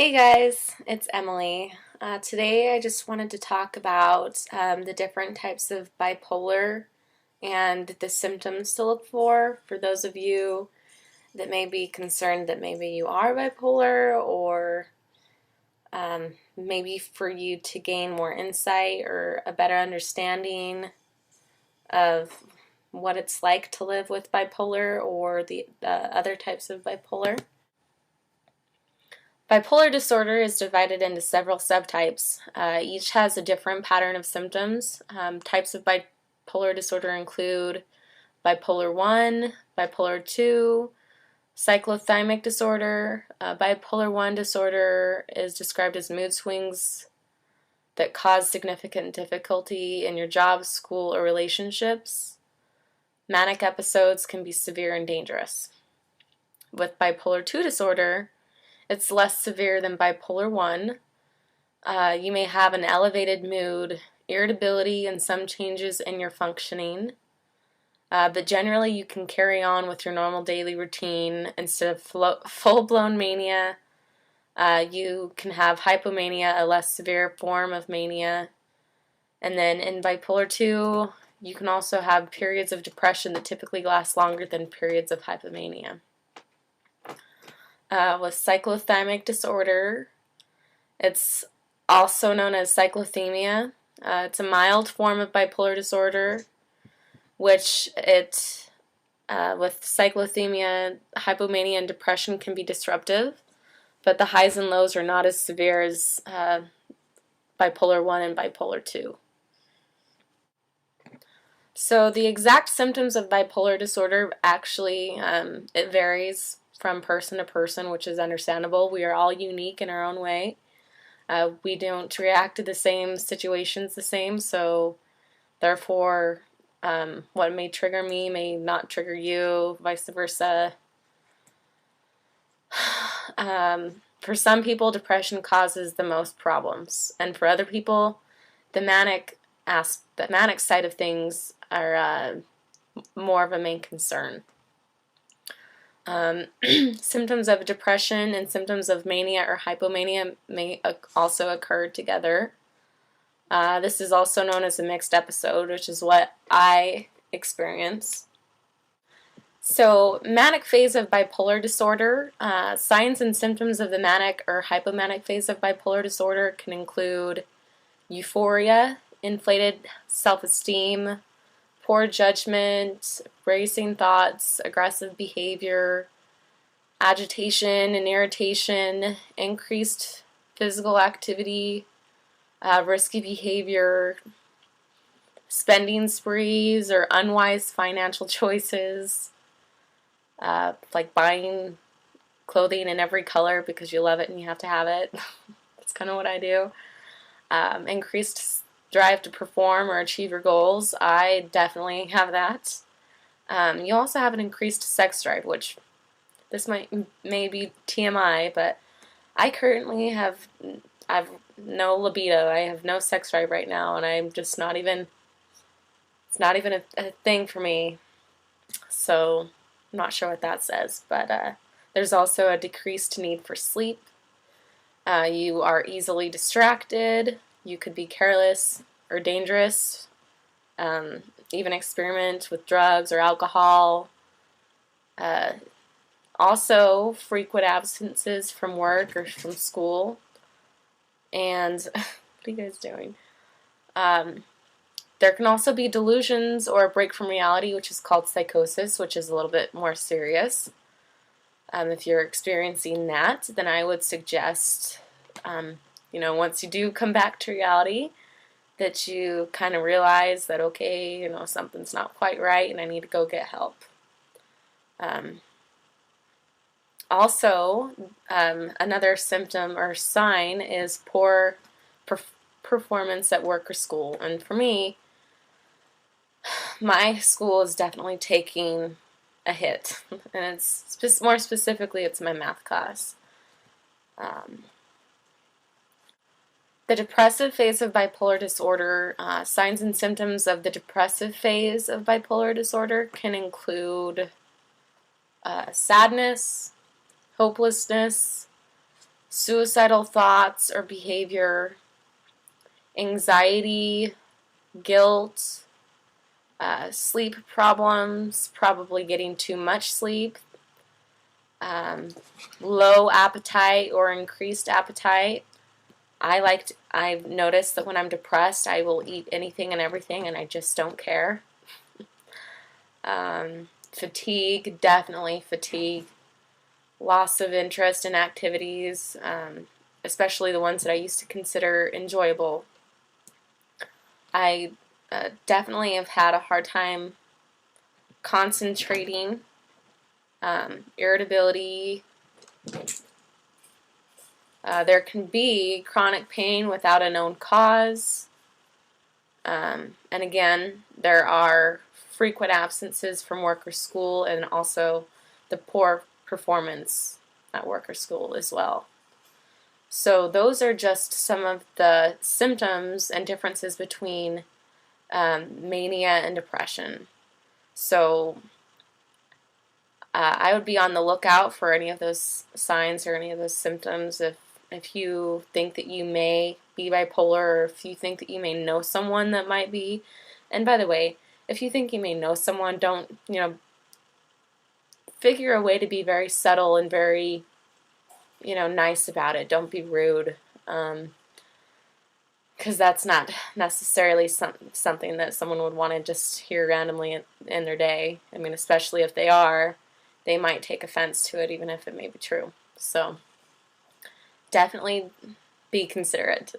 Hey guys, it's Emily. Today I just wanted to talk about the different types of bipolar and the symptoms to look for those of you that may be concerned that maybe you are bipolar, or maybe for you to gain more insight or a better understanding of what it's like to live with bipolar or the other types of bipolar. Bipolar disorder is divided into several subtypes. Each has a different pattern of symptoms. Types of bipolar disorder include bipolar 1, bipolar 2, cyclothymic disorder. Bipolar 1 disorder is described as mood swings that cause significant difficulty in your job, school, or relationships. Manic episodes can be severe and dangerous. With bipolar 2 disorder, it's less severe than bipolar 1. You may have an elevated mood, irritability, and some changes in your functioning. But generally, you can carry on with your normal daily routine instead of full-blown mania. You can have hypomania, a less severe form of mania. And then in bipolar 2, you can also have periods of depression that typically last longer than periods of hypomania. With cyclothymic disorder, it's also known as cyclothymia. It's a mild form of bipolar disorder, which with cyclothymia, hypomania, and depression can be disruptive, but the highs and lows are not as severe as bipolar 1 and bipolar 2. So the exact symptoms of bipolar disorder actually, it varies from person to person, which is understandable. We are all unique in our own way. We don't react to the same situations the same, so therefore what may trigger me may not trigger you, vice versa. For some people, depression causes the most problems, and for other people, the manic side of things are more of a main concern. Symptoms of depression and symptoms of mania or hypomania may also occur together. This is also known as a mixed episode, which is what I experience. So, manic phase of bipolar disorder. Signs and symptoms of the manic or hypomanic phase of bipolar disorder can include euphoria, inflated self-esteem, poor judgment, racing thoughts, aggressive behavior, agitation and irritation, increased physical activity, risky behavior, spending sprees or unwise financial choices, like buying clothing in every color because you love it and you have to have it. That's kind of what I do. Increased drive to perform or achieve your goals. I definitely have that. You also have an increased sex drive, which this may be TMI, but I currently I've no libido. I have no sex drive right now, and I'm just not even, it's not even a thing for me. So I'm not sure what that says, but there's also a decreased need for sleep. You are easily distracted. You could be careless or dangerous, even experiment with drugs or alcohol. Also, frequent absences from work or from school. And what are you guys doing? There can also be delusions or a break from reality, which is called psychosis, which is a little bit more serious. If you're experiencing that, then I would suggest, once you do come back to reality, that you kind of realize that, okay, something's not quite right and I need to go get help. Also, another symptom or sign is poor performance at work or school. And for me, my school is definitely taking a hit. And it's more specifically, it's my math class. The depressive phase of bipolar disorder, signs and symptoms of the depressive phase of bipolar disorder can include sadness, hopelessness, suicidal thoughts or behavior, anxiety, guilt, sleep problems, probably getting too much sleep, low appetite or increased appetite. I've noticed that when I'm depressed, I will eat anything and everything, and I just don't care. Fatigue, definitely fatigue. Loss of interest in activities, especially the ones that I used to consider enjoyable. I definitely have had a hard time concentrating, irritability. There can be chronic pain without a known cause. And again, there are frequent absences from work or school, and also the poor performance at work or school as well. So those are just some of the symptoms and differences between mania and depression. So I would be on the lookout for any of those signs or any of those symptoms. If you think that you may be bipolar, or if you think that you may know someone that might be. And by the way, if you think you may know someone, don't, figure a way to be very subtle and very, nice about it. Don't be rude, because that's not necessarily something that someone would want to just hear randomly in their day. I mean, especially if they are, they might take offense to it, even if it may be true. So definitely be considerate.